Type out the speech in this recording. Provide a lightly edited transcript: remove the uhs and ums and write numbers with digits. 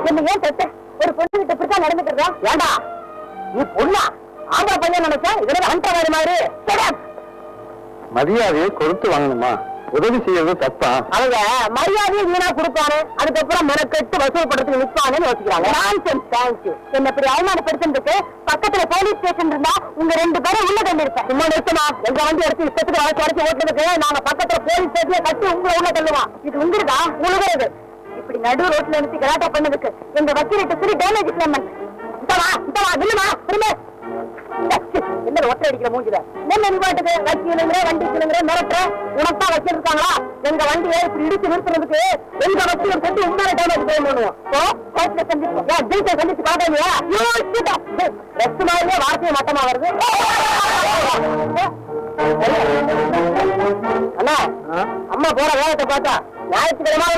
என்ன ஏன் பெத்த ஒரு பொண்ணு கிட்ட இப்படித்தான் நடந்துக்கிறதா? ஏண்டா நீ பொண்ணா? ஆம்பளை பையன் நினைச்சா இதெல்லாம் அண்டை வேறு மாதிரி. மரியாதையை கொடுத்து வாங்கணுமா? உதவி செய்யறது தப்பா? அவங்க மரியாதையை வீணா கொடுப்பானு, அதுக்கப்புறம் மெனக்கெட்டு வசூல் பண்றதுக்கு நிற்பானு யோசிக்கிறாங்க. என்ன இப்படி அவமானப்படுத்துறதுக்கு பக்கத்துல போலீஸ் ஸ்டேஷன் இருந்தா உங்க 2 பேரும் உள்ள தள்ளி இருப்பேன். சும்மா நிறுத்தமா? எங்க வண்டி எடுத்து இஷ்டத்துக்கு வளர்ச்சி ஓட்டுறதுக்கு நாங்க பக்கத்துல போலீஸ் ஸ்டேஷன்ல கட்டி உங்களை உள்ள தள்ளுவோம். இது உங்களுக்கா? உழுகிறது. இப்படி நடு ரோட்ல நிறுத்தி கலாட்டா பண்ணதுக்கு எங்க வக்கீலிட்ட சொல்லி டேமேஜ் கிளைம் இல்லமா திரும்ப என்ன ஒற்றை அடிக்கிற மூஞ்சில என்ன பாட்டுக்கு வக்கீலுங்கிற வண்டி கிளுங்கிற மிரட்டுற உனக்கா வச்சிருக்காங்களா? எங்க வண்டியை இப்படி இடிச்சு நிறுத்துறதுக்கு எங்க வக்கீலம் சொல்லி உண்மையான டேமேஜ் கிளைம் பண்ணுவோம். சந்திச்சு காட்டாமையா ரெஸ்ட் மாதிரியே வார்த்தையை மட்டமா வருது. அண்ணா அம்மா போற வேகத்தை பார்த்தா ஞாயிற்றுக்கிழமை